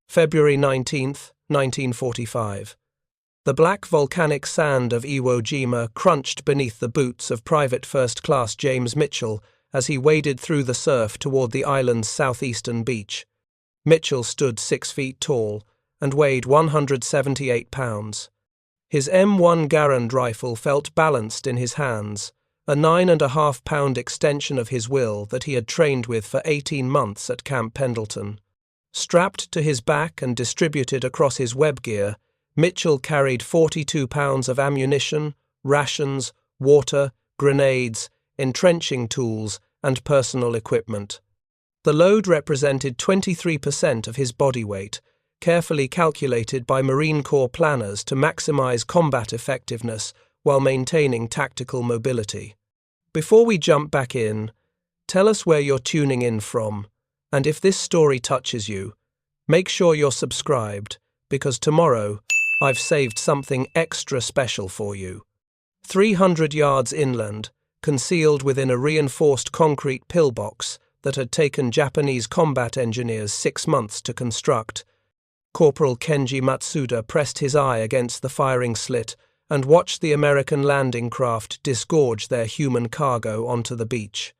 February 19, 1945. The black volcanic sand of Iwo Jima crunched beneath the boots of Private First Class James Mitchell as he waded through the surf toward the island's southeastern beach. Mitchell stood 6 feet tall and weighed 178 pounds. His M1 Garand rifle felt balanced in his hands, a 9.5-pound extension of his will that he had trained with for 18 months at Camp Pendleton. Strapped to his back and distributed across his web gear, Mitchell carried 42 pounds of ammunition, rations, water, grenades, entrenching tools, and personal equipment. The load represented 23% of his body weight, carefully calculated by Marine Corps planners to maximize combat effectiveness while maintaining tactical mobility. Before we jump back in, tell us where you're tuning in from, and if this story touches you, make sure you're subscribed, because tomorrow I've saved something extra special for you. 300 yards inland, concealed within a reinforced concrete pillbox that had taken Japanese combat engineers 6 months to construct, Corporal Kenji Matsuda pressed his eye against the firing slit and watched the American landing craft disgorge their human cargo onto the beach.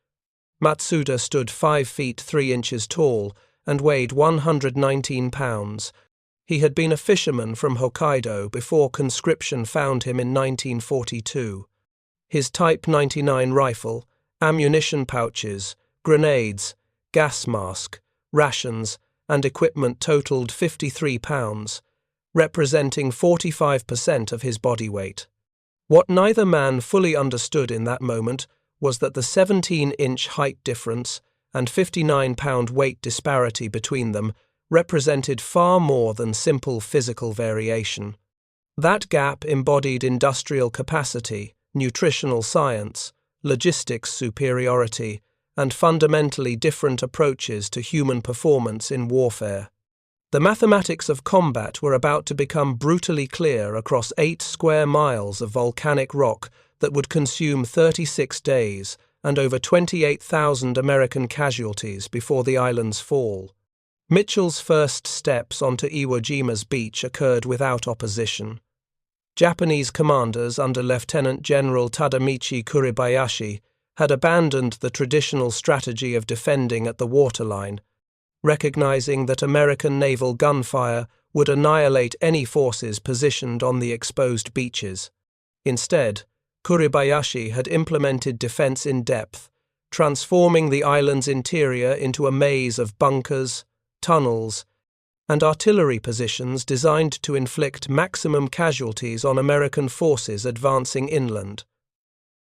Matsuda stood 5 feet 3 inches tall and weighed 119 pounds. He had been a fisherman from Hokkaido before conscription found him in 1942. His Type 99 rifle, ammunition pouches, grenades, gas mask, rations, and equipment totaled 53 pounds, representing 45% of his body weight. What neither man fully understood in that moment was that the 17-inch height difference and 59-pound weight disparity between them represented far more than simple physical variation. That gap embodied industrial capacity, nutritional science, logistics superiority, and fundamentally different approaches to human performance in warfare. The mathematics of combat were about to become brutally clear across 8 square miles of volcanic rock that would consume 36 days and over 28,000 American casualties before the island's fall. Mitchell's first steps onto Iwo Jima's beach occurred without opposition. Japanese commanders under Lieutenant General Tadamichi Kuribayashi had abandoned the traditional strategy of defending at the waterline, recognizing that American naval gunfire would annihilate any forces positioned on the exposed beaches. Instead, Kuribayashi had implemented defense in depth, transforming the island's interior into a maze of bunkers, tunnels, and artillery positions designed to inflict maximum casualties on American forces advancing inland.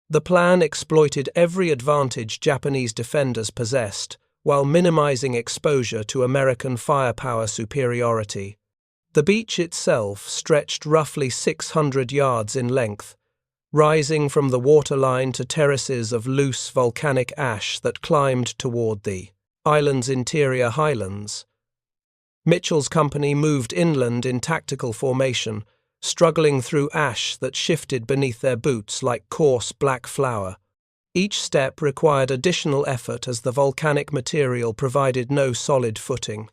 The plan exploited every advantage Japanese defenders possessed, while minimizing exposure to American firepower superiority. The beach itself stretched roughly 600 yards in length, rising from the waterline to terraces of loose volcanic ash that climbed toward the island's interior highlands. Mitchell's company moved inland in tactical formation, struggling through ash that shifted beneath their boots like coarse black flour. Each step required additional effort as the volcanic material provided no solid footing.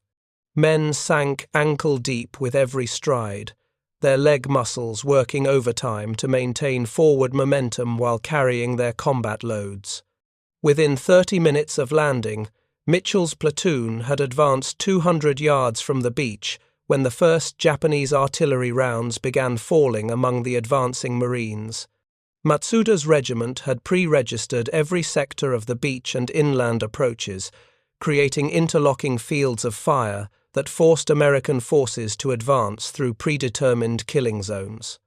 Men sank ankle-deep with every stride, their leg muscles working overtime to maintain forward momentum while carrying their combat loads. Within 30 minutes of landing, Mitchell's platoon had advanced 200 yards from the beach when the first Japanese artillery rounds began falling among the advancing Marines. Matsuda's regiment had pre-registered every sector of the beach and inland approaches, creating interlocking fields of fire that forced American forces to advance through predetermined killing zones.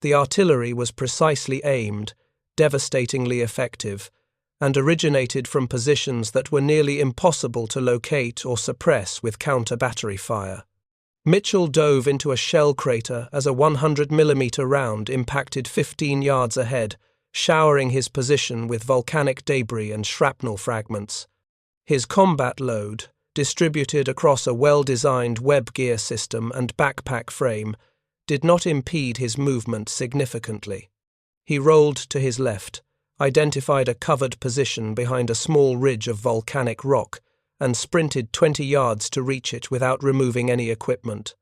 The artillery was precisely aimed, devastatingly effective, and originated from positions that were nearly impossible to locate or suppress with counter-battery fire. Mitchell dove into a shell crater as a 100mm round impacted 15 yards ahead, showering his position with volcanic debris and shrapnel fragments. His combat load, distributed across a well-designed web gear system and backpack frame, did not impede his movement significantly. He rolled to his left, identified a covered position behind a small ridge of volcanic rock, and sprinted 20 yards to reach it without removing any equipment.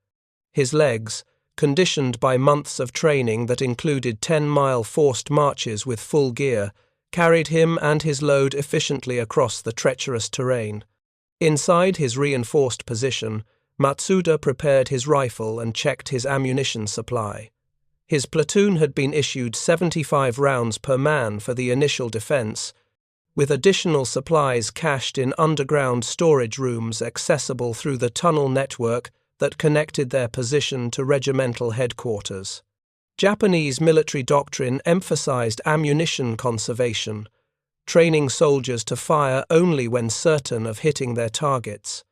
His legs, conditioned by months of training that included 10-mile forced marches with full gear, carried him and his load efficiently across the treacherous terrain. Inside his reinforced position, Matsuda prepared his rifle and checked his ammunition supply. His platoon had been issued 75 rounds per man for the initial defense, with additional supplies cached in underground storage rooms accessible through the tunnel network that connected their position to regimental headquarters. Japanese military doctrine emphasized ammunition conservation, training soldiers to fire only when certain of hitting their targets.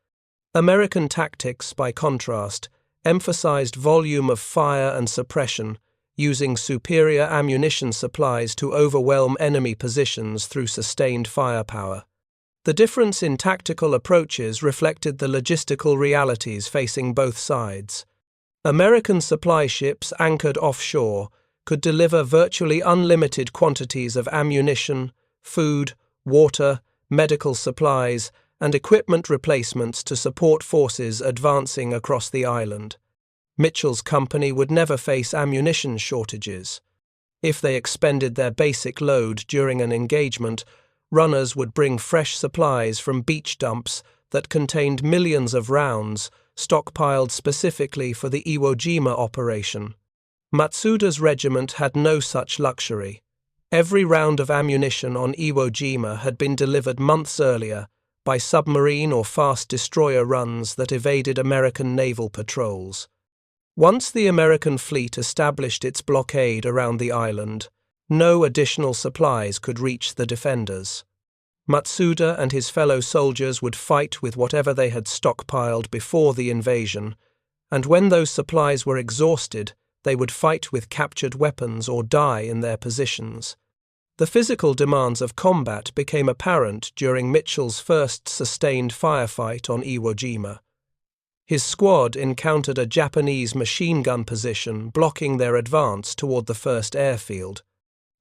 American tactics, by contrast, emphasized volume of fire and suppression, using superior ammunition supplies to overwhelm enemy positions through sustained firepower. The difference in tactical approaches reflected the logistical realities facing both sides. American supply ships anchored offshore could deliver virtually unlimited quantities of ammunition, food, water, medical supplies, and equipment replacements to support forces advancing across the island. Mitchell's company would never face ammunition shortages. If they expended their basic load during an engagement, runners would bring fresh supplies from beach dumps that contained millions of rounds, stockpiled specifically for the Iwo Jima operation. Matsuda's regiment had no such luxury. Every round of ammunition on Iwo Jima had been delivered months earlier by submarine or fast destroyer runs that evaded American naval patrols. Once the American fleet established its blockade around the island, no additional supplies could reach the defenders. Matsuda and his fellow soldiers would fight with whatever they had stockpiled before the invasion, and when those supplies were exhausted, they would fight with captured weapons or die in their positions. The physical demands of combat became apparent during Mitchell's first sustained firefight on Iwo Jima. His squad encountered a Japanese machine gun position blocking their advance toward the first airfield.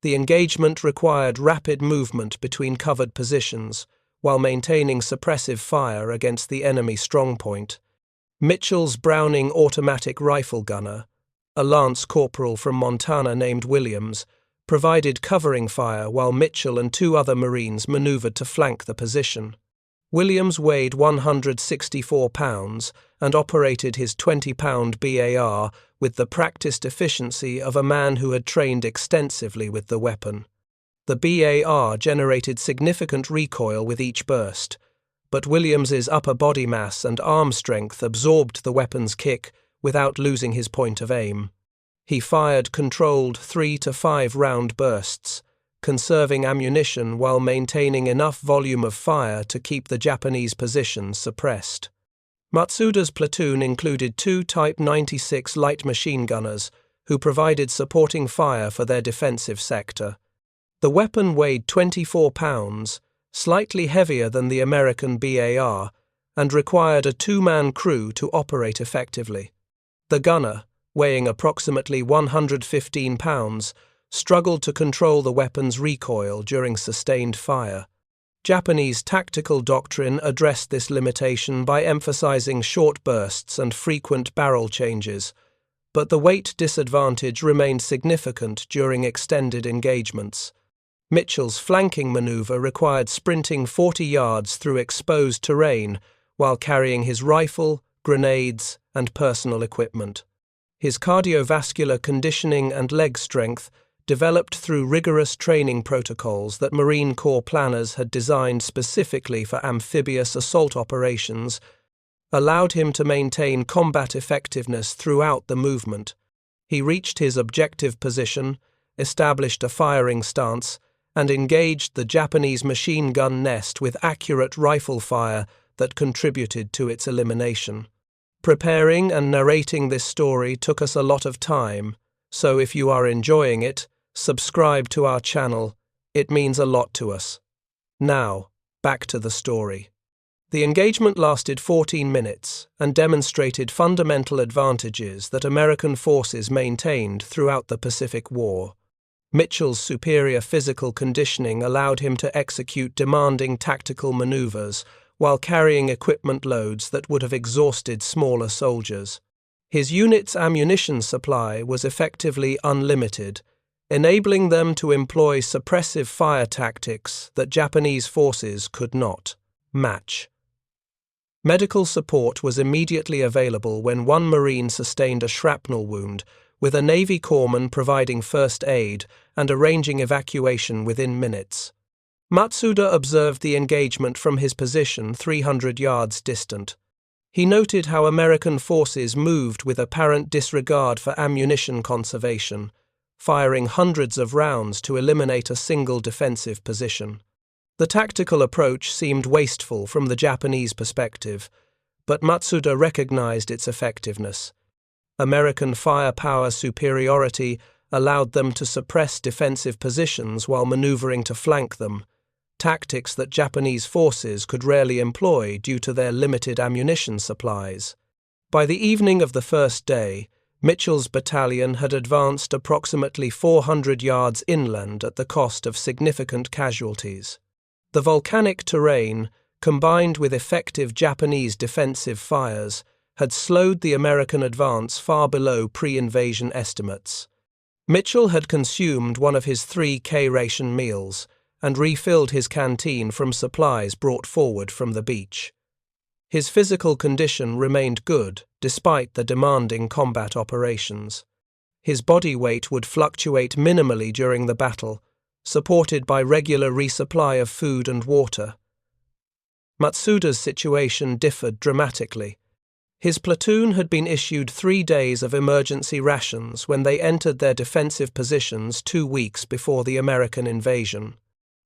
The engagement required rapid movement between covered positions while maintaining suppressive fire against the enemy strongpoint. Mitchell's Browning automatic rifle gunner, a lance corporal from Montana named Williams, provided covering fire while Mitchell and 2 other Marines maneuvered to flank the position. Williams weighed 164 pounds and operated his 20-pound BAR with the practiced efficiency of a man who had trained extensively with the weapon. The BAR generated significant recoil with each burst, but Williams's upper body mass and arm strength absorbed the weapon's kick without losing his point of aim. He fired controlled 3 to 5 round bursts, conserving ammunition while maintaining enough volume of fire to keep the Japanese positions suppressed. Matsuda's platoon included 2 Type 96 light machine gunners who provided supporting fire for their defensive sector. The weapon weighed 24 pounds, slightly heavier than the American BAR, and required a 2-man crew to operate effectively. The gunner, weighing approximately 115 pounds, struggled to control the weapon's recoil during sustained fire. Japanese tactical doctrine addressed this limitation by emphasizing short bursts and frequent barrel changes, but the weight disadvantage remained significant during extended engagements. Mitchell's flanking maneuver required sprinting 40 yards through exposed terrain while carrying his rifle, grenades, and personal equipment. His cardiovascular conditioning and leg strength, developed through rigorous training protocols that Marine Corps planners had designed specifically for amphibious assault operations, allowed him to maintain combat effectiveness throughout the movement. He reached his objective position, established a firing stance, and engaged the Japanese machine gun nest with accurate rifle fire that contributed to its elimination. Preparing and narrating this story took us a lot of time, so if you are enjoying it, subscribe to our channel. It means a lot to us. Now, back to the story. The engagement lasted 14 minutes and demonstrated fundamental advantages that American forces maintained throughout the Pacific War. Mitchell's superior physical conditioning allowed him to execute demanding tactical maneuvers while carrying equipment loads that would have exhausted smaller soldiers. His unit's ammunition supply was effectively unlimited, enabling them to employ suppressive fire tactics that Japanese forces could not match. Medical support was immediately available when one Marine sustained a shrapnel wound, with a Navy corpsman providing first aid and arranging evacuation within minutes. Matsuda observed the engagement from his position 300 yards distant. He noted how American forces moved with apparent disregard for ammunition conservation, firing hundreds of rounds to eliminate a single defensive position. The tactical approach seemed wasteful from the Japanese perspective, but Matsuda recognized its effectiveness. American firepower superiority allowed them to suppress defensive positions while maneuvering to flank them, tactics that Japanese forces could rarely employ due to their limited ammunition supplies. By the evening of the first day, Mitchell's battalion had advanced approximately 400 yards inland at the cost of significant casualties. The volcanic terrain, combined with effective Japanese defensive fires, had slowed the American advance far below pre-invasion estimates. Mitchell had consumed one of his 3 K-ration meals and refilled his canteen from supplies brought forward from the beach. His physical condition remained good despite the demanding combat operations. His body weight would fluctuate minimally during the battle, supported by regular resupply of food and water. Matsuda's situation differed dramatically. His platoon had been issued 3 days of emergency rations when they entered their defensive positions 2 weeks before the American invasion.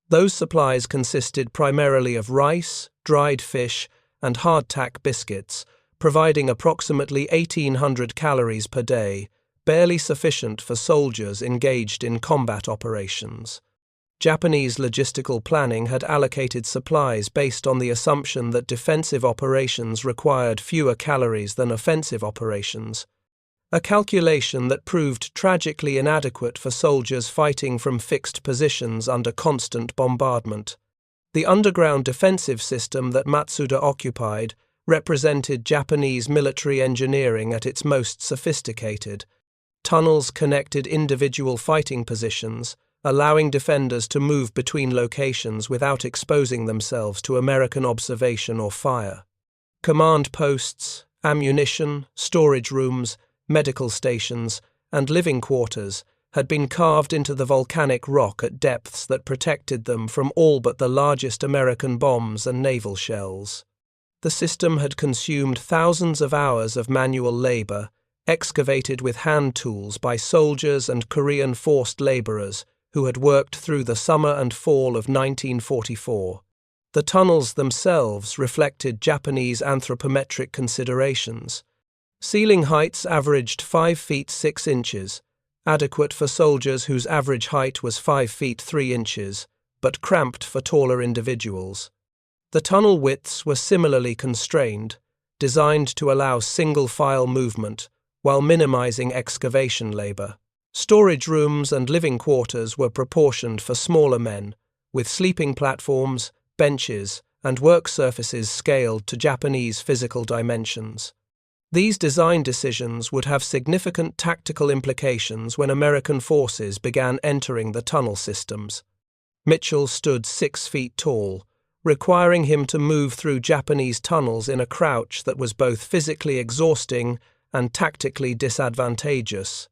Those supplies consisted primarily of rice, dried fish, and hardtack biscuits, providing approximately 1,800 calories per day, barely sufficient for soldiers engaged in combat operations. Japanese logistical planning had allocated supplies based on the assumption that defensive operations required fewer calories than offensive operations, a calculation that proved tragically inadequate for soldiers fighting from fixed positions under constant bombardment. The underground defensive system that Matsuda occupied represented Japanese military engineering at its most sophisticated. Tunnels connected individual fighting positions, allowing defenders to move between locations without exposing themselves to American observation or fire. Command posts, ammunition, storage rooms, medical stations, and living quarters had been carved into the volcanic rock at depths that protected them from all but the largest American bombs and naval shells. The system had consumed thousands of hours of manual labor, excavated with hand tools by soldiers and Korean forced laborers who had worked through the summer and fall of 1944. The tunnels themselves reflected Japanese anthropometric considerations. Ceiling heights averaged 5 feet 6 inches, adequate for soldiers whose average height was 5 feet 3 inches, but cramped for taller individuals. The tunnel widths were similarly constrained, designed to allow single-file movement while minimizing excavation labor. Storage rooms and living quarters were proportioned for smaller men, with sleeping platforms, benches, and work surfaces scaled to Japanese physical dimensions. These design decisions would have significant tactical implications when American forces began entering the tunnel systems. Mitchell stood 6 feet tall, requiring him to move through Japanese tunnels in a crouch that was both physically exhausting and tactically disadvantageous.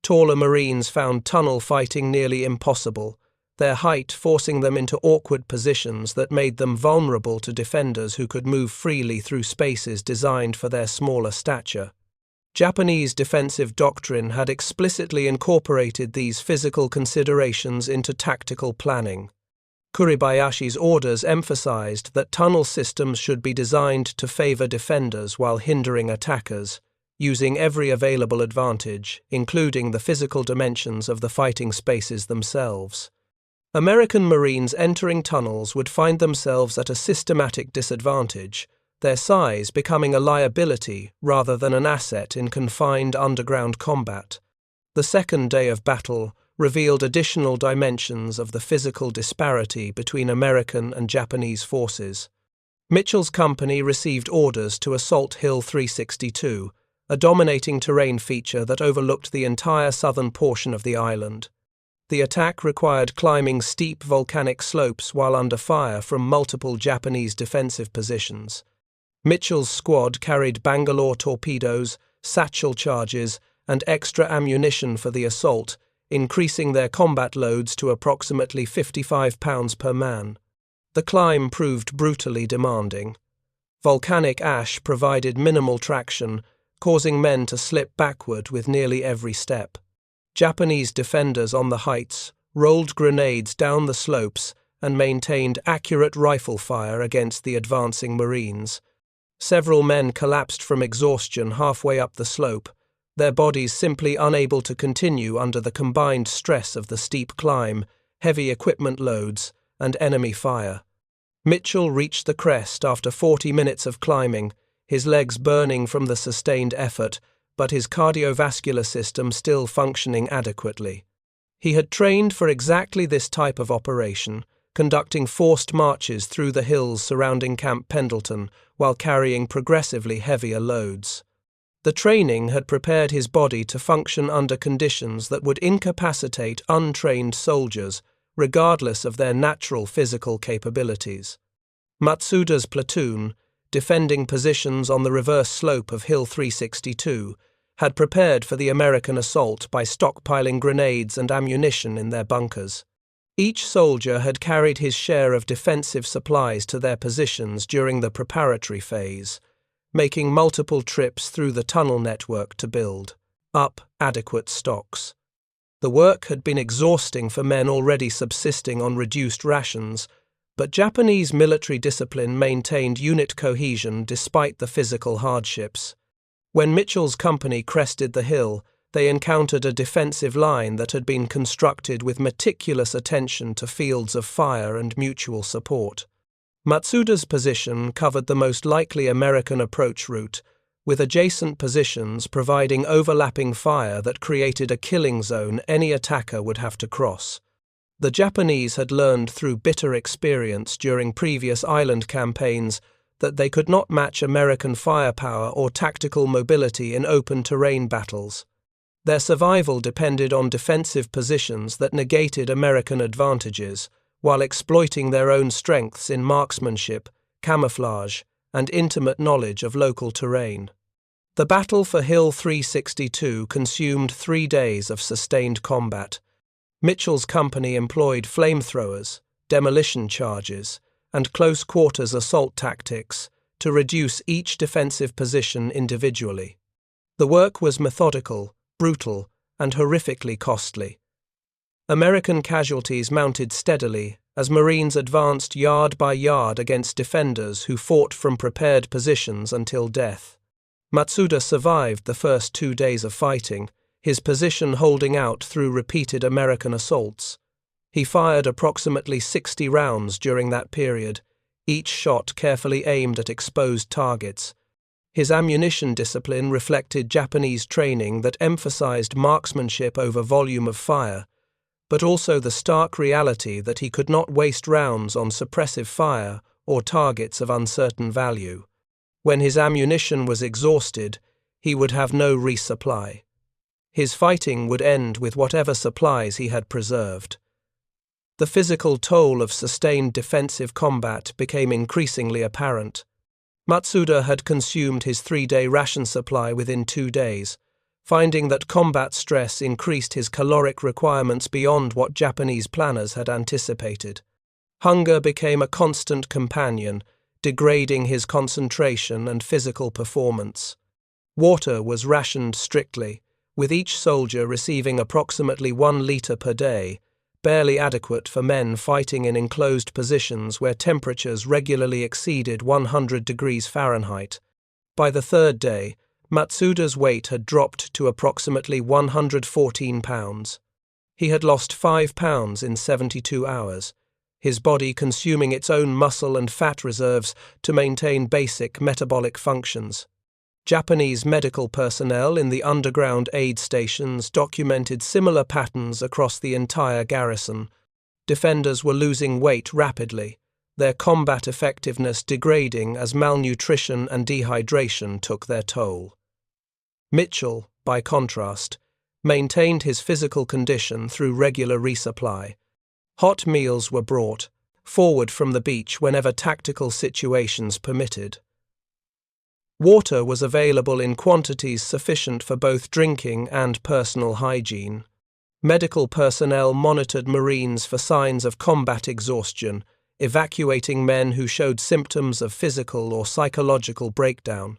Taller Marines found tunnel fighting nearly impossible, their height forcing them into awkward positions that made them vulnerable to defenders who could move freely through spaces designed for their smaller stature. Japanese defensive doctrine had explicitly incorporated these physical considerations into tactical planning. Kuribayashi's orders emphasized that tunnel systems should be designed to favor defenders while hindering attackers, using every available advantage, including the physical dimensions of the fighting spaces themselves. American Marines entering tunnels would find themselves at a systematic disadvantage, their size becoming a liability rather than an asset in confined underground combat. The second day of battle revealed additional dimensions of the physical disparity between American and Japanese forces. Mitchell's company received orders to assault Hill 362, a dominating terrain feature that overlooked the entire southern portion of the island. The attack required climbing steep volcanic slopes while under fire from multiple Japanese defensive positions. Mitchell's squad carried Bangalore torpedoes, satchel charges, and extra ammunition for the assault, increasing their combat loads to approximately 55 pounds per man. The climb proved brutally demanding. Volcanic ash provided minimal traction, causing men to slip backward with nearly every step. Japanese defenders on the heights rolled grenades down the slopes and maintained accurate rifle fire against the advancing Marines. Several men collapsed from exhaustion halfway up the slope, their bodies simply unable to continue under the combined stress of the steep climb, heavy equipment loads, and enemy fire. Mitchell reached the crest after 40 minutes of climbing, his legs burning from the sustained effort, but his cardiovascular system still functioning adequately. He had trained for exactly this type of operation, conducting forced marches through the hills surrounding Camp Pendleton while carrying progressively heavier loads. The training had prepared his body to function under conditions that would incapacitate untrained soldiers, regardless of their natural physical capabilities. Matsuda's platoon, defending positions on the reverse slope of Hill 362, had prepared for the American assault by stockpiling grenades and ammunition in their bunkers. Each soldier had carried his share of defensive supplies to their positions during the preparatory phase, making multiple trips through the tunnel network to build up adequate stocks. The work had been exhausting for men already subsisting on reduced rations, but Japanese military discipline maintained unit cohesion despite the physical hardships. When Mitchell's company crested the hill, they encountered a defensive line that had been constructed with meticulous attention to fields of fire and mutual support. Matsuda's position covered the most likely American approach route, with adjacent positions providing overlapping fire that created a killing zone any attacker would have to cross. The Japanese had learned through bitter experience during previous island campaigns that they could not match American firepower or tactical mobility in open terrain battles. Their survival depended on defensive positions that negated American advantages, while exploiting their own strengths in marksmanship, camouflage, and intimate knowledge of local terrain. The battle for Hill 362 consumed 3 days of sustained combat. Mitchell's company employed flamethrowers, demolition charges, and close-quarters assault tactics to reduce each defensive position individually. The work was methodical, brutal, and horrifically costly. American casualties mounted steadily as Marines advanced yard by yard against defenders who fought from prepared positions until death. Matsuda survived the first 2 days of fighting, his position holding out through repeated American assaults. He fired approximately 60 rounds during that period, each shot carefully aimed at exposed targets. His ammunition discipline reflected Japanese training that emphasized marksmanship over volume of fire, but also the stark reality that he could not waste rounds on suppressive fire or targets of uncertain value. When his ammunition was exhausted, he would have no resupply. His fighting would end with whatever supplies he had preserved. The physical toll of sustained defensive combat became increasingly apparent. Matsuda had consumed his 3-day ration supply within 2 days, finding that combat stress increased his caloric requirements beyond what Japanese planners had anticipated. Hunger became a constant companion, degrading his concentration and physical performance. Water was rationed strictly, with each soldier receiving approximately 1 liter per day, barely adequate for men fighting in enclosed positions where temperatures regularly exceeded 100 degrees Fahrenheit. By the 3rd day, Matsuda's weight had dropped to approximately 114 pounds. He had lost 5 pounds in 72 hours, his body consuming its own muscle and fat reserves to maintain basic metabolic functions. Japanese medical personnel in the underground aid stations documented similar patterns across the entire garrison. Defenders were losing weight rapidly, their combat effectiveness degrading as malnutrition and dehydration took their toll. Mitchell, by contrast, maintained his physical condition through regular resupply. Hot meals were brought forward from the beach whenever tactical situations permitted. Water was available in quantities sufficient for both drinking and personal hygiene. Medical personnel monitored Marines for signs of combat exhaustion, evacuating men who showed symptoms of physical or psychological breakdown.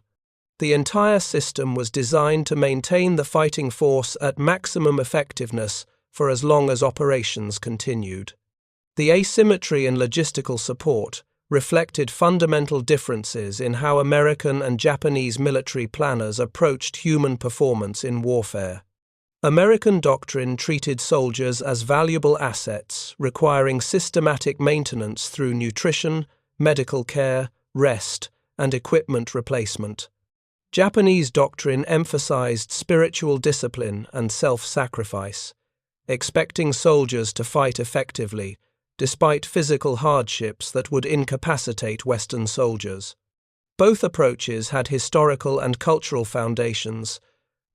The entire system was designed to maintain the fighting force at maximum effectiveness for as long as operations continued. The asymmetry in logistical support reflected fundamental differences in how American and Japanese military planners approached human performance in warfare. American doctrine treated soldiers as valuable assets, requiring systematic maintenance through nutrition, medical care, rest, and equipment replacement. Japanese doctrine emphasized spiritual discipline and self-sacrifice, expecting soldiers to fight effectively, despite physical hardships that would incapacitate Western soldiers. Both approaches had historical and cultural foundations,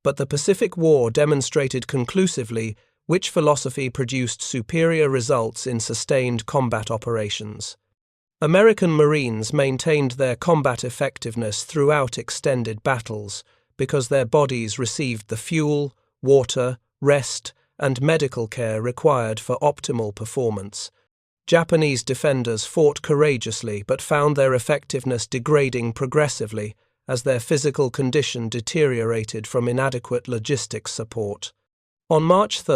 but the Pacific War demonstrated conclusively which philosophy produced superior results in sustained combat operations. American Marines maintained their combat effectiveness throughout extended battles because their bodies received the fuel, water, rest, and medical care required for optimal performance. Japanese defenders fought courageously but found their effectiveness degrading progressively as their physical condition deteriorated from inadequate logistics support. On March 3,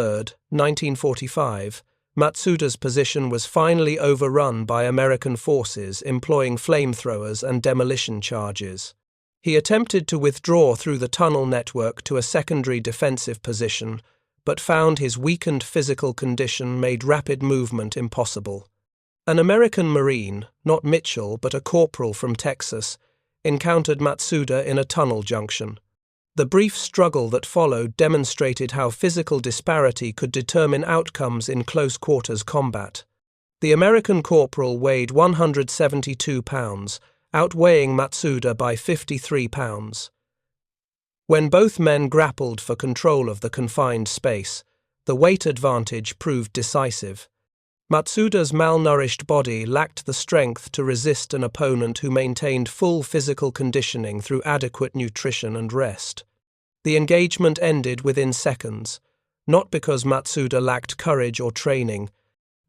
1945, Matsuda's position was finally overrun by American forces employing flamethrowers and demolition charges. He attempted to withdraw through the tunnel network to a secondary defensive position, but found his weakened physical condition made rapid movement impossible. An American Marine, not Mitchell but a corporal from Texas, encountered Matsuda in a tunnel junction. The brief struggle that followed demonstrated how physical disparity could determine outcomes in close-quarters combat. The American corporal weighed 172 pounds, outweighing Matsuda by 53 pounds. When both men grappled for control of the confined space, the weight advantage proved decisive. Matsuda's malnourished body lacked the strength to resist an opponent who maintained full physical conditioning through adequate nutrition and rest. The engagement ended within seconds, not because Matsuda lacked courage or training,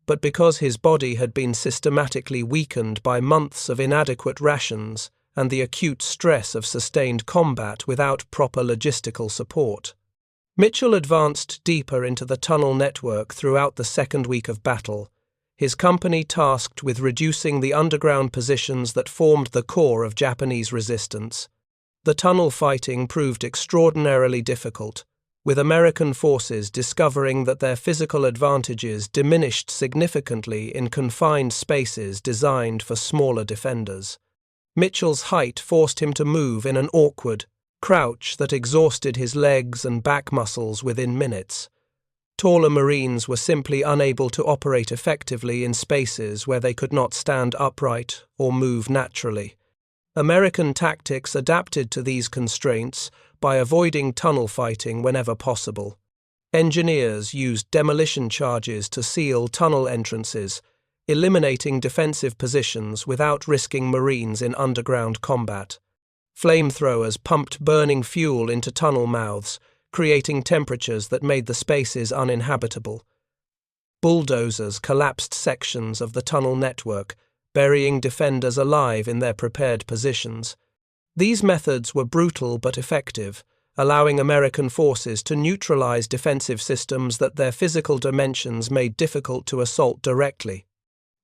but because his body had been systematically weakened by months of inadequate rations and the acute stress of sustained combat without proper logistical support. Mitchell advanced deeper into the tunnel network throughout the second week of battle, his company tasked with reducing the underground positions that formed the core of Japanese resistance. The tunnel fighting proved extraordinarily difficult, with American forces discovering that their physical advantages diminished significantly in confined spaces designed for smaller defenders. Mitchell's height forced him to move in an awkward crouch that exhausted his legs and back muscles within minutes. Taller Marines were simply unable to operate effectively in spaces where they could not stand upright or move naturally. American tactics adapted to these constraints by avoiding tunnel fighting whenever possible. Engineers used demolition charges to seal tunnel entrances, eliminating defensive positions without risking Marines in underground combat. Flamethrowers pumped burning fuel into tunnel mouths, creating temperatures that made the spaces uninhabitable. Bulldozers collapsed sections of the tunnel network, burying defenders alive in their prepared positions. These methods were brutal but effective, allowing American forces to neutralize defensive systems that their physical dimensions made difficult to assault directly.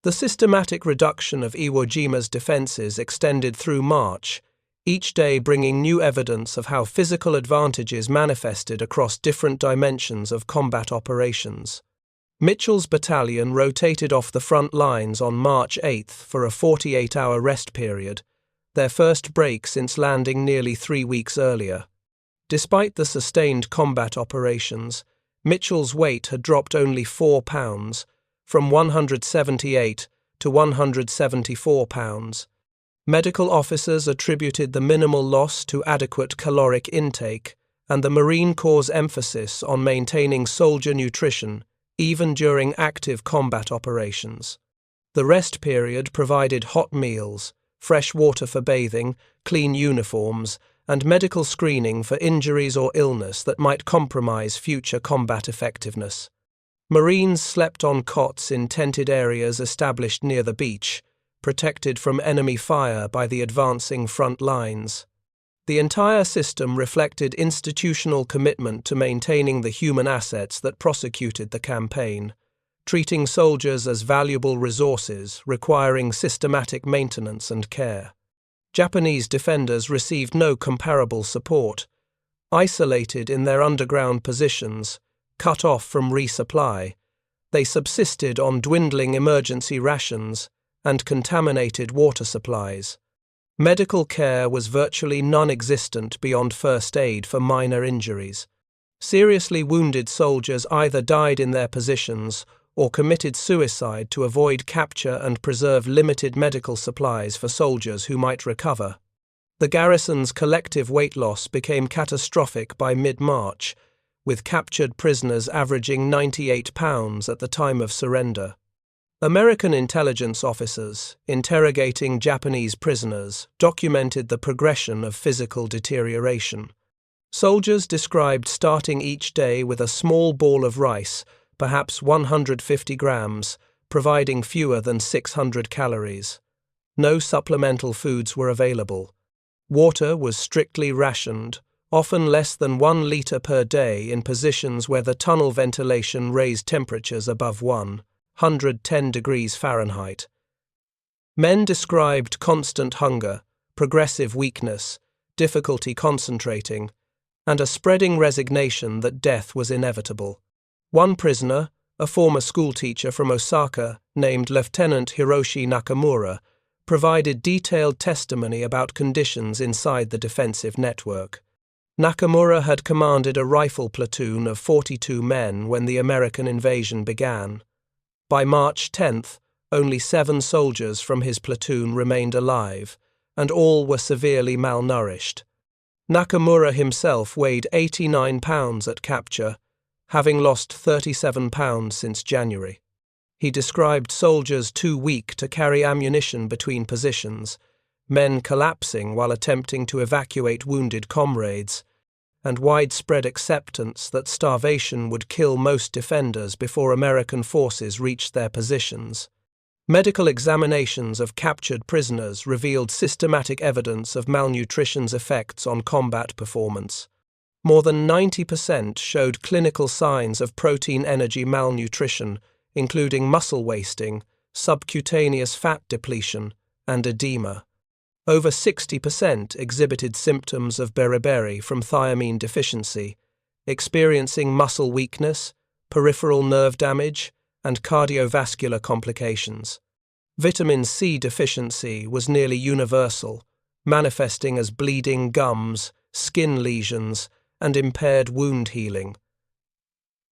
The systematic reduction of Iwo Jima's defenses extended through March, each day bringing new evidence of how physical advantages manifested across different dimensions of combat operations. Mitchell's battalion rotated off the front lines on March 8 for a 48-hour rest period, their first break since landing nearly 3 weeks earlier. Despite the sustained combat operations, Mitchell's weight had dropped only 4 pounds, from 178 to to £174. Medical officers attributed the minimal loss to adequate caloric intake and the Marine Corps' emphasis on maintaining soldier nutrition even during active combat operations. The rest period provided hot meals, fresh water for bathing, clean uniforms, and medical screening for injuries or illness that might compromise future combat effectiveness. Marines slept on cots in tented areas established near the beach, protected from enemy fire by the advancing front lines. The entire system reflected institutional commitment to maintaining the human assets that prosecuted the campaign, treating soldiers as valuable resources requiring systematic maintenance and care. Japanese defenders received no comparable support. Isolated in their underground positions, cut off from resupply, they subsisted on dwindling emergency rations and contaminated water supplies. Medical care was virtually non-existent beyond first aid for minor injuries. Seriously wounded soldiers either died in their positions or committed suicide to avoid capture and preserve limited medical supplies for soldiers who might recover. The garrison's collective weight loss became catastrophic by mid-March, with captured prisoners averaging 98 pounds at the time of surrender. American intelligence officers, interrogating Japanese prisoners, documented the progression of physical deterioration. Soldiers described starting each day with a small ball of rice, perhaps 150 grams, providing fewer than 600 calories. No supplemental foods were available. Water was strictly rationed, often less than 1 litre per day in positions where the tunnel ventilation raised temperatures above 110 degrees Fahrenheit. Men described constant hunger, progressive weakness, difficulty concentrating, and a spreading resignation that death was inevitable. One prisoner, a former schoolteacher from Osaka named Lieutenant Hiroshi Nakamura, provided detailed testimony about conditions inside the defensive network. Nakamura had commanded a rifle platoon of 42 men when the American invasion began. By March 10th, only 7 soldiers from his platoon remained alive, and all were severely malnourished. Nakamura himself weighed 89 pounds at capture, having lost 37 pounds since January. He described soldiers too weak to carry ammunition between positions, men collapsing while attempting to evacuate wounded comrades, and widespread acceptance that starvation would kill most defenders before American forces reached their positions. Medical examinations of captured prisoners revealed systematic evidence of malnutrition's effects on combat performance. More than 90% showed clinical signs of protein-energy malnutrition, including muscle wasting, subcutaneous fat depletion, and edema. Over 60% exhibited symptoms of beriberi from thiamine deficiency, experiencing muscle weakness, peripheral nerve damage, and cardiovascular complications. Vitamin C deficiency was nearly universal, manifesting as bleeding gums, skin lesions, and impaired wound healing.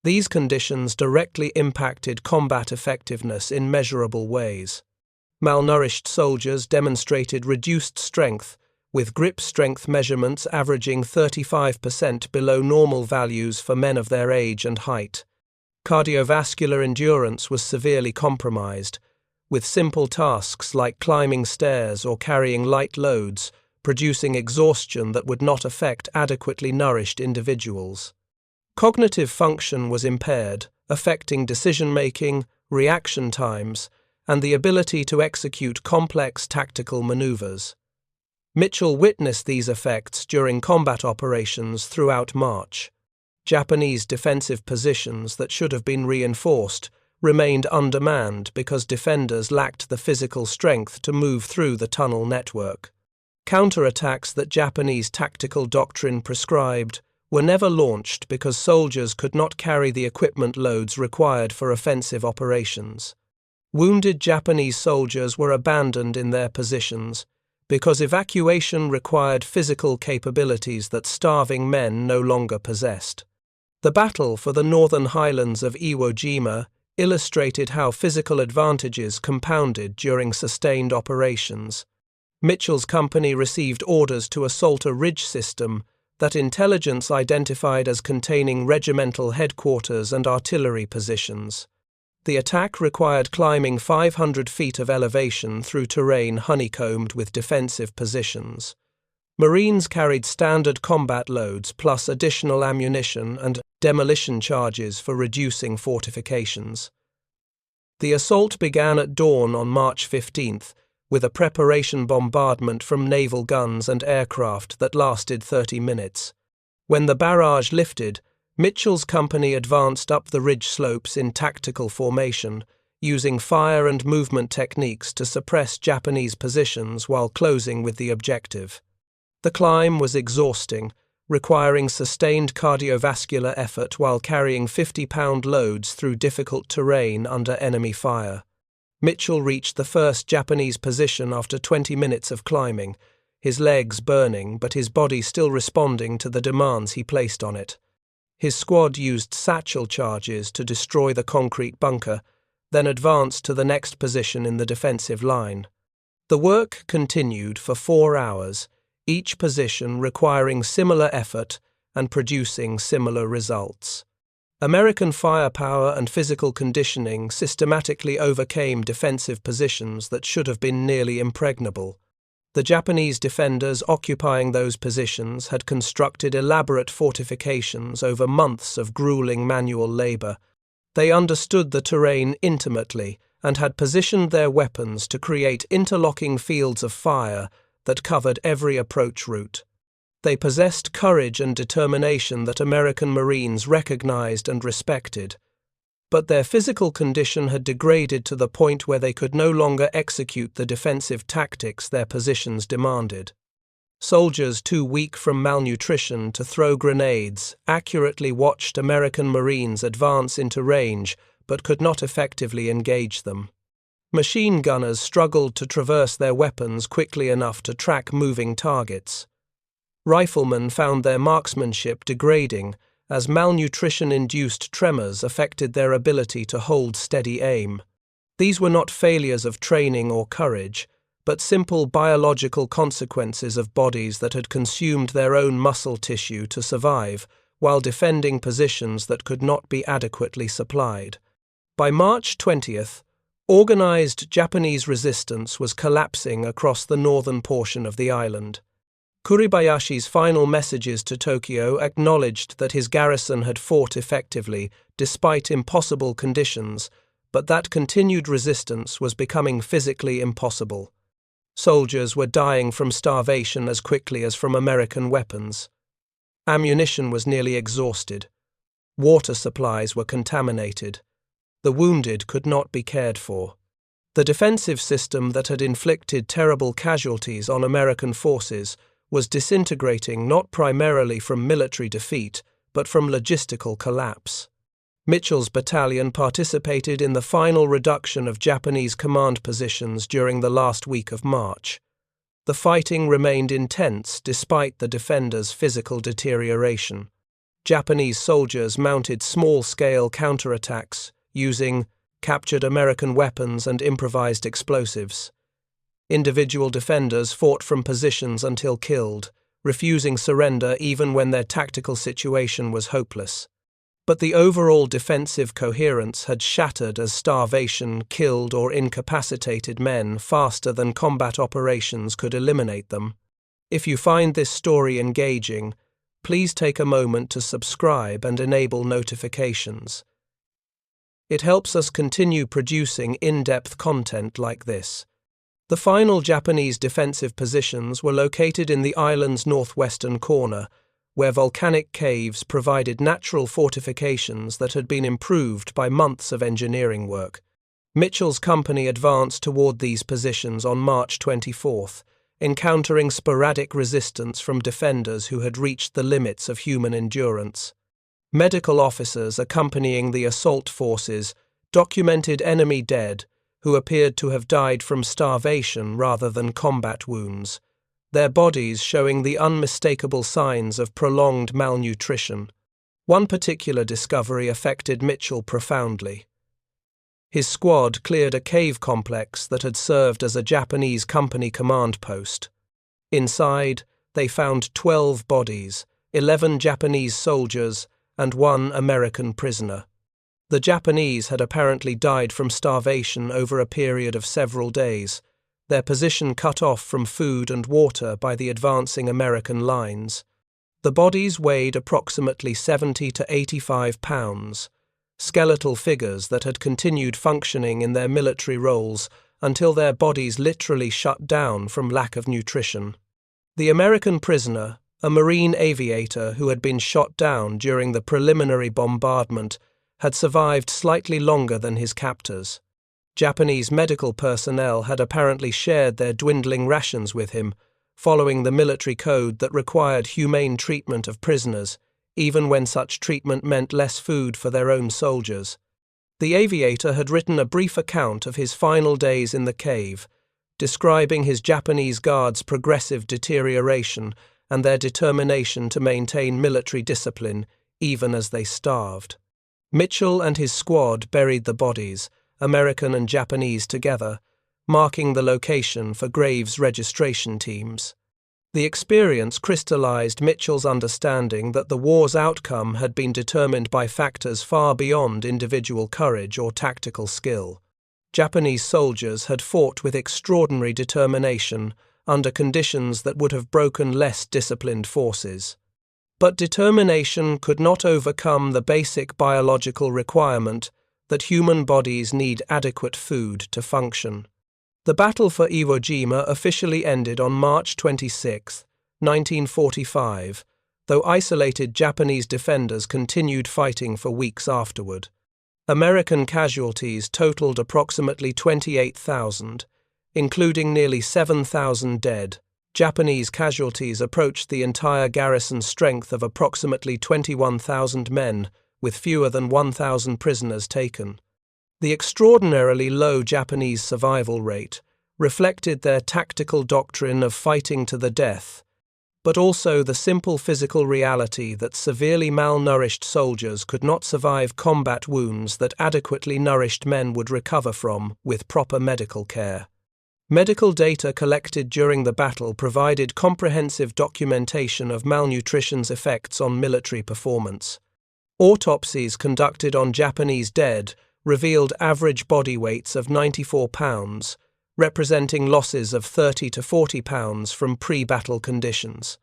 These conditions directly impacted combat effectiveness in measurable ways. Malnourished soldiers demonstrated reduced strength, with grip strength measurements averaging 35% below normal values for men of their age and height. Cardiovascular endurance was severely compromised, with simple tasks like climbing stairs or carrying light loads producing exhaustion that would not affect adequately nourished individuals. Cognitive function was impaired, affecting decision-making, reaction times, and the ability to execute complex tactical maneuvers. Mitchell witnessed these effects during combat operations throughout March. Japanese defensive positions that should have been reinforced remained undermanned because defenders lacked the physical strength to move through the tunnel network. Counterattacks that Japanese tactical doctrine prescribed were never launched because soldiers could not carry the equipment loads required for offensive operations. Wounded Japanese soldiers were abandoned in their positions because evacuation required physical capabilities that starving men no longer possessed. The battle for the northern highlands of Iwo Jima illustrated how physical advantages compounded during sustained operations. Mitchell's company received orders to assault a ridge system that intelligence identified as containing regimental headquarters and artillery positions. The attack required climbing 500 feet of elevation through terrain honeycombed with defensive positions. Marines carried standard combat loads plus additional ammunition and demolition charges for reducing fortifications. The assault began at dawn on March 15th, with a preparation bombardment from naval guns and aircraft that lasted 30 minutes. When the barrage lifted, Mitchell's company advanced up the ridge slopes in tactical formation, using fire and movement techniques to suppress Japanese positions while closing with the objective. The climb was exhausting, requiring sustained cardiovascular effort while carrying 50-pound loads through difficult terrain under enemy fire. Mitchell reached the first Japanese position after 20 minutes of climbing, his legs burning but his body still responding to the demands he placed on it. His squad used satchel charges to destroy the concrete bunker, then advanced to the next position in the defensive line. The work continued for 4 hours, each position requiring similar effort and producing similar results. American firepower and physical conditioning systematically overcame defensive positions that should have been nearly impregnable. The Japanese defenders occupying those positions had constructed elaborate fortifications over months of grueling manual labor. They understood the terrain intimately and had positioned their weapons to create interlocking fields of fire that covered every approach route. They possessed courage and determination that American Marines recognized and respected. But their physical condition had degraded to the point where they could no longer execute the defensive tactics their positions demanded. Soldiers too weak from malnutrition to throw grenades accurately watched American Marines advance into range but could not effectively engage them. Machine gunners struggled to traverse their weapons quickly enough to track moving targets. Riflemen found their marksmanship degrading as malnutrition-induced tremors affected their ability to hold steady aim. These were not failures of training or courage, but simple biological consequences of bodies that had consumed their own muscle tissue to survive while defending positions that could not be adequately supplied. By March 20th, organized Japanese resistance was collapsing across the northern portion of the island. Kuribayashi's final messages to Tokyo acknowledged that his garrison had fought effectively despite impossible conditions, but that continued resistance was becoming physically impossible. Soldiers were dying from starvation as quickly as from American weapons. Ammunition was nearly exhausted. Water supplies were contaminated. The wounded could not be cared for. The defensive system that had inflicted terrible casualties on American forces was disintegrating not primarily from military defeat, but from logistical collapse. Mitchell's battalion participated in the final reduction of Japanese command positions during the last week of March. The fighting remained intense despite the defenders' physical deterioration. Japanese soldiers mounted small-scale counterattacks using captured American weapons and improvised explosives. Individual defenders fought from positions until killed, refusing surrender even when their tactical situation was hopeless. But the overall defensive coherence had shattered as starvation killed or incapacitated men faster than combat operations could eliminate them. If you find this story engaging, please take a moment to subscribe and enable notifications. It helps us continue producing in-depth content like this. The final Japanese defensive positions were located in the island's northwestern corner, where volcanic caves provided natural fortifications that had been improved by months of engineering work. Mitchell's company advanced toward these positions on March 24th, encountering sporadic resistance from defenders who had reached the limits of human endurance. Medical officers accompanying the assault forces documented enemy dead who appeared to have died from starvation rather than combat wounds, their bodies showing the unmistakable signs of prolonged malnutrition. One particular discovery affected Mitchell profoundly. His squad cleared a cave complex that had served as a Japanese company command post. Inside, they found 12 bodies, 11 Japanese soldiers, and 1 American prisoner. The Japanese had apparently died from starvation over a period of several days, their position cut off from food and water by the advancing American lines. The bodies weighed approximately 70 to 85 pounds, skeletal figures that had continued functioning in their military roles until their bodies literally shut down from lack of nutrition. The American prisoner, a Marine aviator who had been shot down during the preliminary bombardment, had survived slightly longer than his captors. Japanese medical personnel had apparently shared their dwindling rations with him, following the military code that required humane treatment of prisoners, even when such treatment meant less food for their own soldiers. The aviator had written a brief account of his final days in the cave, describing his Japanese guards' progressive deterioration and their determination to maintain military discipline, even as they starved. Mitchell and his squad buried the bodies, American and Japanese together, marking the location for graves registration teams. The experience crystallized Mitchell's understanding that the war's outcome had been determined by factors far beyond individual courage or tactical skill. Japanese soldiers had fought with extraordinary determination under conditions that would have broken less disciplined forces. But determination could not overcome the basic biological requirement that human bodies need adequate food to function. The battle for Iwo Jima officially ended on March 26, 1945, though isolated Japanese defenders continued fighting for weeks afterward. American casualties totaled approximately 28,000, including nearly 7,000 dead. Japanese casualties approached the entire garrison's strength of approximately 21,000 men, with fewer than 1,000 prisoners taken. The extraordinarily low Japanese survival rate reflected their tactical doctrine of fighting to the death, but also the simple physical reality that severely malnourished soldiers could not survive combat wounds that adequately nourished men would recover from with proper medical care. Medical data collected during the battle provided comprehensive documentation of malnutrition's effects on military performance. Autopsies conducted on Japanese dead revealed average body weights of 94 pounds, representing losses of 30 to 40 pounds from pre-battle conditions.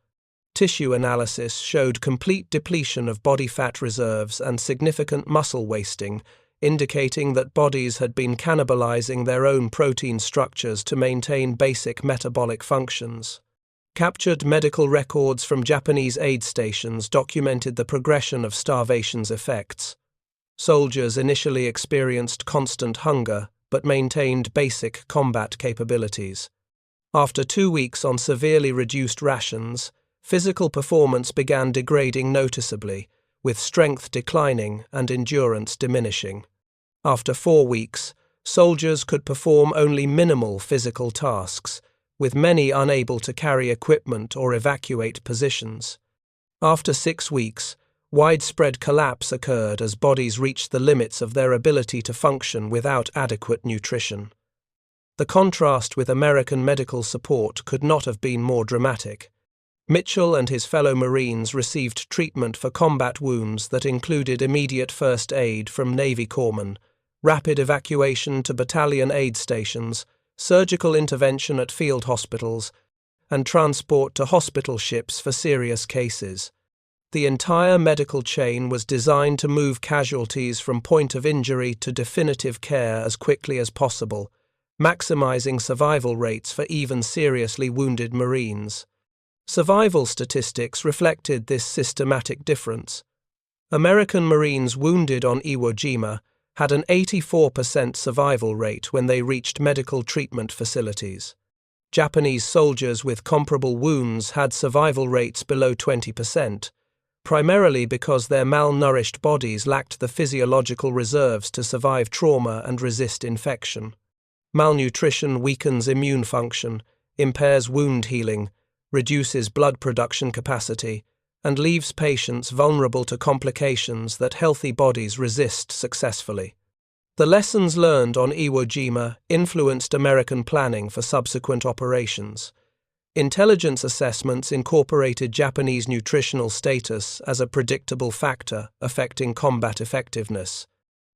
Tissue analysis showed complete depletion of body fat reserves and significant muscle wasting, indicating that bodies had been cannibalizing their own protein structures to maintain basic metabolic functions. Captured medical records from Japanese aid stations documented the progression of starvation's effects. Soldiers initially experienced constant hunger, but maintained basic combat capabilities. After 2 weeks on severely reduced rations, physical performance began degrading noticeably, with strength declining and endurance diminishing. After 4 weeks, soldiers could perform only minimal physical tasks, with many unable to carry equipment or evacuate positions. After 6 weeks, widespread collapse occurred as bodies reached the limits of their ability to function without adequate nutrition. The contrast with American medical support could not have been more dramatic. Mitchell and his fellow Marines received treatment for combat wounds that included immediate first aid from Navy corpsmen, rapid evacuation to battalion aid stations, surgical intervention at field hospitals, and transport to hospital ships for serious cases. The entire medical chain was designed to move casualties from point of injury to definitive care as quickly as possible, maximizing survival rates for even seriously wounded Marines. Survival statistics reflected this systematic difference. American Marines wounded on Iwo Jima had an 84% survival rate when they reached medical treatment facilities. Japanese soldiers with comparable wounds had survival rates below 20%, primarily because their malnourished bodies lacked the physiological reserves to survive trauma and resist infection. Malnutrition weakens immune function, impairs wound healing, reduces blood production capacity, and leaves patients vulnerable to complications that healthy bodies resist successfully. The lessons learned on Iwo Jima influenced American planning for subsequent operations. Intelligence assessments incorporated Japanese nutritional status as a predictable factor affecting combat effectiveness.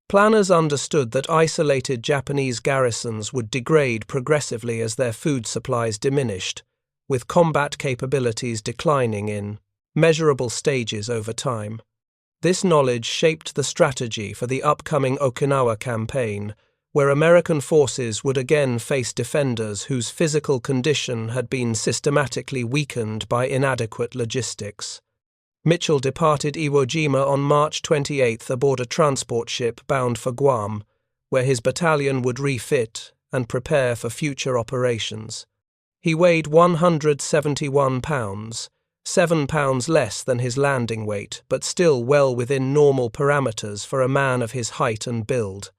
Planners understood that isolated Japanese garrisons would degrade progressively as their food supplies diminished, with combat capabilities declining in measurable stages over time. This knowledge shaped the strategy for the upcoming Okinawa campaign, where American forces would again face defenders whose physical condition had been systematically weakened by inadequate logistics. Mitchell departed Iwo Jima on March 28 aboard a transport ship bound for Guam, where his battalion would refit and prepare for future operations. He weighed 171 pounds, 7 pounds less than his landing weight, but still well within normal parameters for a man of his height and build.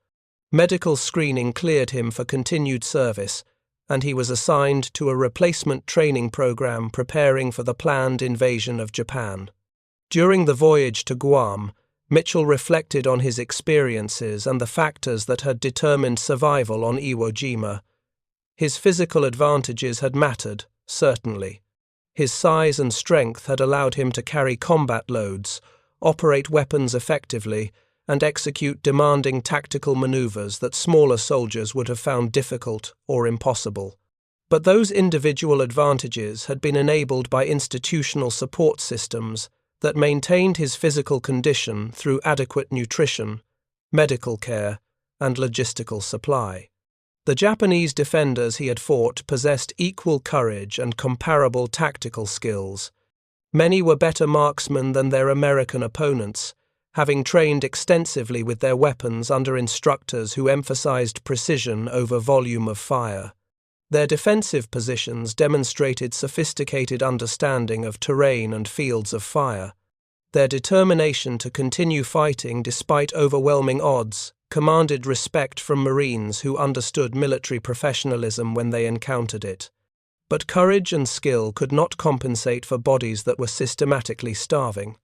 Medical screening cleared him for continued service, and he was assigned to a replacement training program preparing for the planned invasion of Japan. During the voyage to Guam, Mitchell reflected on his experiences and the factors that had determined survival on Iwo Jima. His physical advantages had mattered, certainly. His size and strength had allowed him to carry combat loads, operate weapons effectively, and execute demanding tactical maneuvers that smaller soldiers would have found difficult or impossible. But those individual advantages had been enabled by institutional support systems that maintained his physical condition through adequate nutrition, medical care, and logistical supply. The Japanese defenders he had fought possessed equal courage and comparable tactical skills. Many were better marksmen than their American opponents, having trained extensively with their weapons under instructors who emphasized precision over volume of fire. Their defensive positions demonstrated sophisticated understanding of terrain and fields of fire. Their determination to continue fighting despite overwhelming odds commanded respect from Marines who understood military professionalism when they encountered it. But courage and skill could not compensate for bodies that were systematically starving.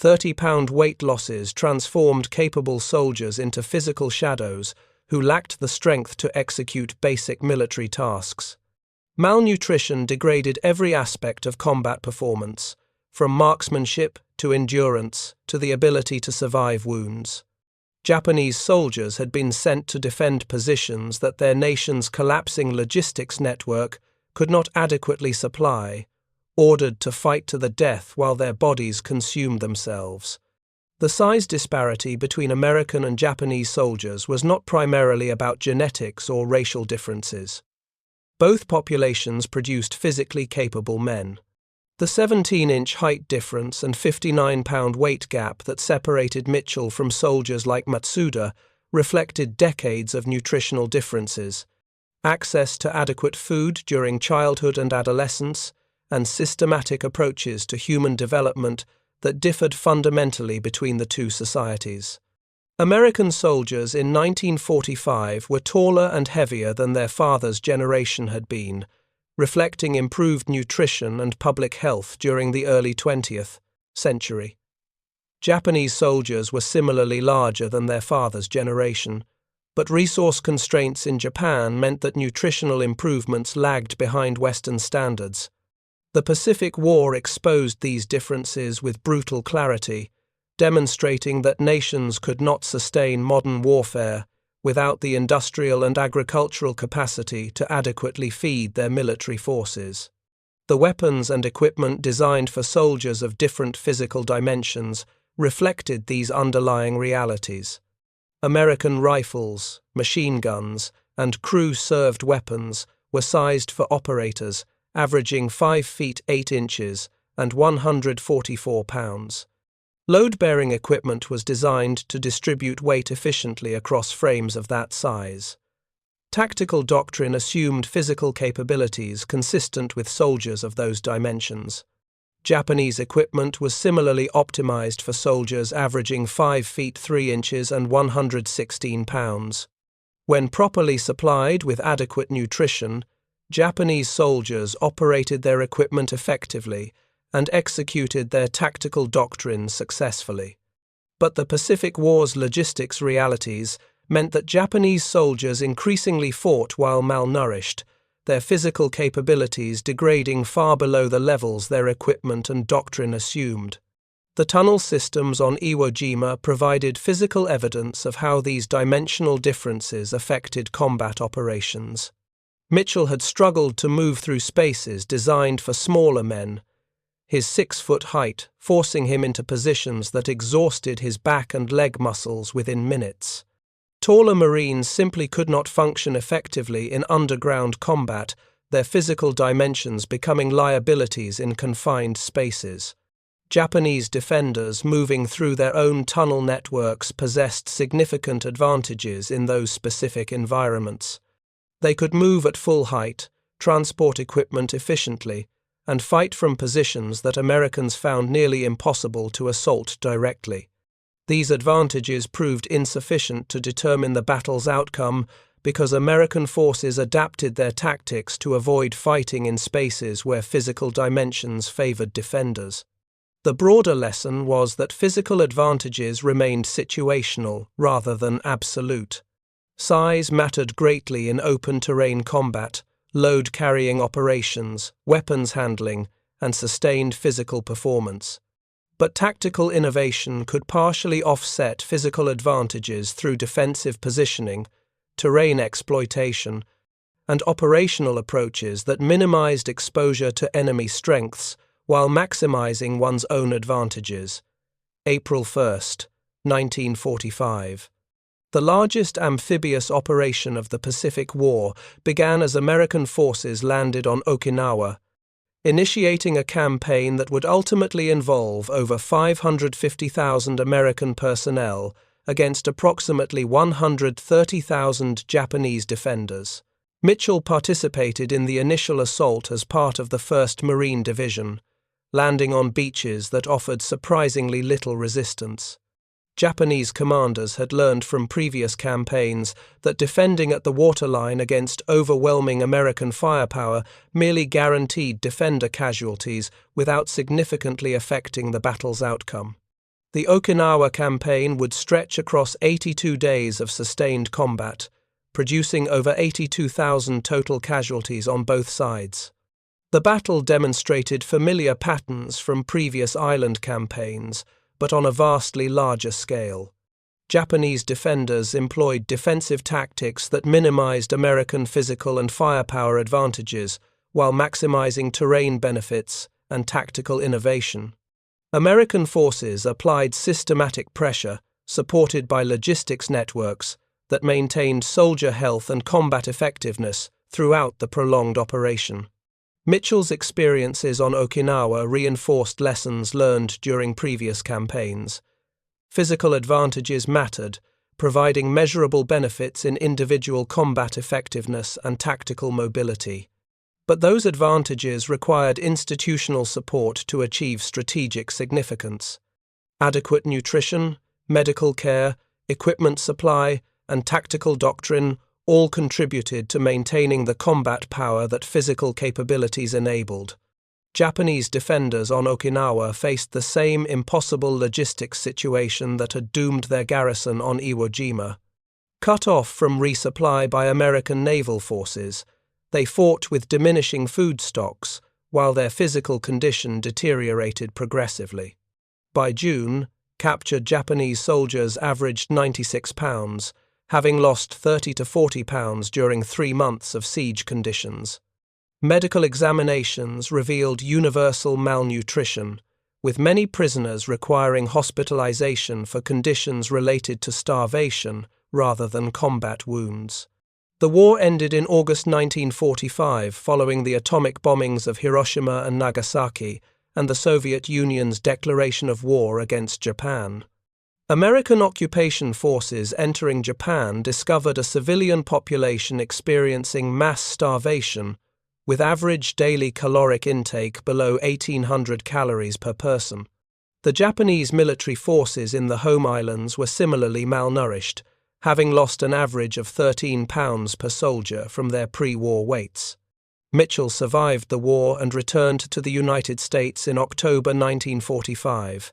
30-pound weight losses transformed capable soldiers into physical shadows who lacked the strength to execute basic military tasks. Malnutrition degraded every aspect of combat performance, from marksmanship to endurance to the ability to survive wounds. Japanese soldiers had been sent to defend positions that their nation's collapsing logistics network could not adequately supply, ordered to fight to the death while their bodies consumed themselves. The size disparity between American and Japanese soldiers was not primarily about genetics or racial differences. Both populations produced physically capable men. The 17-inch height difference and 59-pound weight gap that separated Mitchell from soldiers like Matsuda reflected decades of nutritional differences, access to adequate food during childhood and adolescence, and systematic approaches to human development that differed fundamentally between the two societies. American soldiers in 1945 were taller and heavier than their father's generation had been, reflecting improved nutrition and public health during the early 20th century. Japanese soldiers were similarly larger than their father's generation, but resource constraints in Japan meant that nutritional improvements lagged behind Western standards. The Pacific War exposed these differences with brutal clarity, demonstrating that nations could not sustain modern warfare without the industrial and agricultural capacity to adequately feed their military forces. The weapons and equipment designed for soldiers of different physical dimensions reflected these underlying realities. American rifles, machine guns, and crew-served weapons were sized for operators, averaging 5 feet 8 inches and 144 pounds. Load-bearing equipment was designed to distribute weight efficiently across frames of that size. Tactical doctrine assumed physical capabilities consistent with soldiers of those dimensions. Japanese equipment was similarly optimized for soldiers averaging 5 feet 3 inches and 116 pounds. When properly supplied with adequate nutrition, Japanese soldiers operated their equipment effectively and executed their tactical doctrines successfully. But the Pacific War's logistics realities meant that Japanese soldiers increasingly fought while malnourished, their physical capabilities degrading far below the levels their equipment and doctrine assumed. The tunnel systems on Iwo Jima provided physical evidence of how these dimensional differences affected combat operations. Mitchell had struggled to move through spaces designed for smaller men, his 6-foot height forcing him into positions that exhausted his back and leg muscles within minutes. Taller Marines simply could not function effectively in underground combat, their physical dimensions becoming liabilities in confined spaces. Japanese defenders moving through their own tunnel networks possessed significant advantages in those specific environments. They could move at full height, transport equipment efficiently, and fight from positions that Americans found nearly impossible to assault directly. These advantages proved insufficient to determine the battle's outcome because American forces adapted their tactics to avoid fighting in spaces where physical dimensions favored defenders. The broader lesson was that physical advantages remained situational rather than absolute. Size mattered greatly in open-terrain combat, load-carrying operations, weapons handling, and sustained physical performance. But tactical innovation could partially offset physical advantages through defensive positioning, terrain exploitation, and operational approaches that minimized exposure to enemy strengths while maximizing one's own advantages. April 1, 1945. The largest amphibious operation of the Pacific War began as American forces landed on Okinawa, initiating a campaign that would ultimately involve over 550,000 American personnel against approximately 130,000 Japanese defenders. Mitchell participated in the initial assault as part of the 1st Marine Division, landing on beaches that offered surprisingly little resistance. Japanese commanders had learned from previous campaigns that defending at the waterline against overwhelming American firepower merely guaranteed defender casualties without significantly affecting the battle's outcome. The Okinawa campaign would stretch across 82 days of sustained combat, producing over 82,000 total casualties on both sides. The battle demonstrated familiar patterns from previous island campaigns, but on a vastly larger scale. Japanese defenders employed defensive tactics that minimized American physical and firepower advantages while maximizing terrain benefits and tactical innovation. American forces applied systematic pressure, supported by logistics networks, that maintained soldier health and combat effectiveness throughout the prolonged operation. Mitchell's experiences on Okinawa reinforced lessons learned during previous campaigns. Physical advantages mattered, providing measurable benefits in individual combat effectiveness and tactical mobility. But those advantages required institutional support to achieve strategic significance. Adequate nutrition, medical care, equipment supply, and tactical doctrine all contributed to maintaining the combat power that physical capabilities enabled. Japanese defenders on Okinawa faced the same impossible logistics situation that had doomed their garrison on Iwo Jima. Cut off from resupply by American naval forces, they fought with diminishing food stocks, while their physical condition deteriorated progressively. By June, captured Japanese soldiers averaged 96 pounds, having lost 30 to 40 pounds during 3 months of siege conditions. Medical examinations revealed universal malnutrition, with many prisoners requiring hospitalization for conditions related to starvation rather than combat wounds. The war ended in August 1945 following the atomic bombings of Hiroshima and Nagasaki and the Soviet Union's declaration of war against Japan. American occupation forces entering Japan discovered a civilian population experiencing mass starvation, with average daily caloric intake below 1,800 calories per person. The Japanese military forces in the home islands were similarly malnourished, having lost an average of 13 pounds per soldier from their pre-war weights. Mitchell survived the war and returned to the United States in October 1945.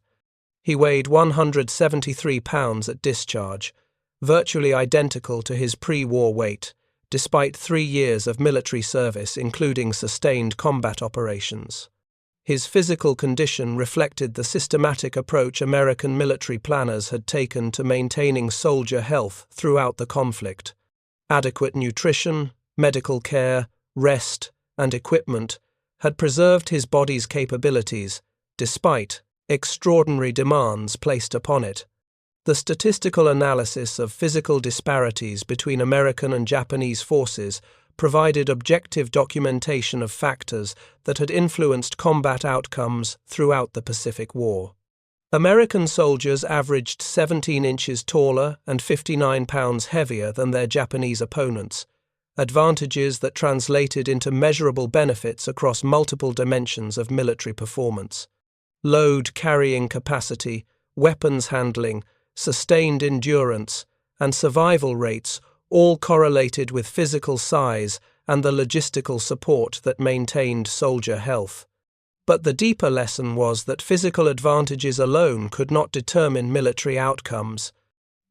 He weighed 173 pounds at discharge, virtually identical to his pre-war weight, despite 3 years of military service including sustained combat operations. His physical condition reflected the systematic approach American military planners had taken to maintaining soldier health throughout the conflict. Adequate nutrition, medical care, rest, and equipment had preserved his body's capabilities, despite extraordinary demands placed upon it. The statistical analysis of physical disparities between American and Japanese forces provided objective documentation of factors that had influenced combat outcomes throughout the Pacific War. American soldiers averaged 17 inches taller and 59 pounds heavier than their Japanese opponents, advantages that translated into measurable benefits across multiple dimensions of military performance. Load carrying capacity, weapons handling, sustained endurance, and survival rates all correlated with physical size and the logistical support that maintained soldier health. But the deeper lesson was that physical advantages alone could not determine military outcomes.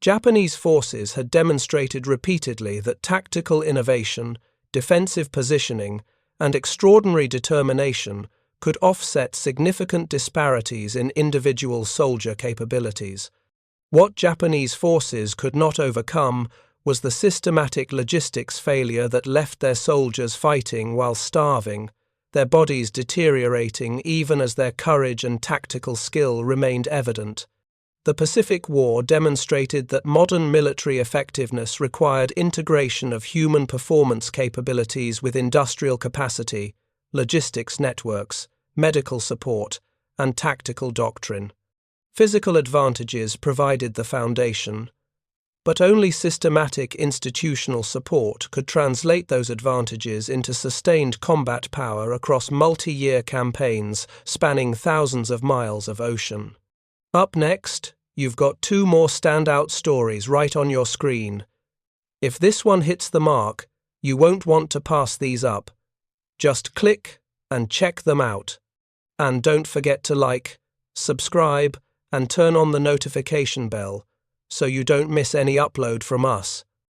Japanese forces had demonstrated repeatedly that tactical innovation, defensive positioning, and extraordinary determination could offset significant disparities in individual soldier capabilities. What Japanese forces could not overcome was the systematic logistics failure that left their soldiers fighting while starving, their bodies deteriorating even as their courage and tactical skill remained evident. The Pacific War demonstrated that modern military effectiveness required integration of human performance capabilities with industrial capacity, logistics networks, medical support, and tactical doctrine. Physical advantages provided the foundation, but only systematic institutional support could translate those advantages into sustained combat power across multi-year campaigns spanning thousands of miles of ocean. Up next, you've got 2 more standout stories right on your screen. If this one hits the mark, you won't want to pass these up. Just click and check them out. And don't forget to like, subscribe, and turn on the notification bell so you don't miss any upload from us.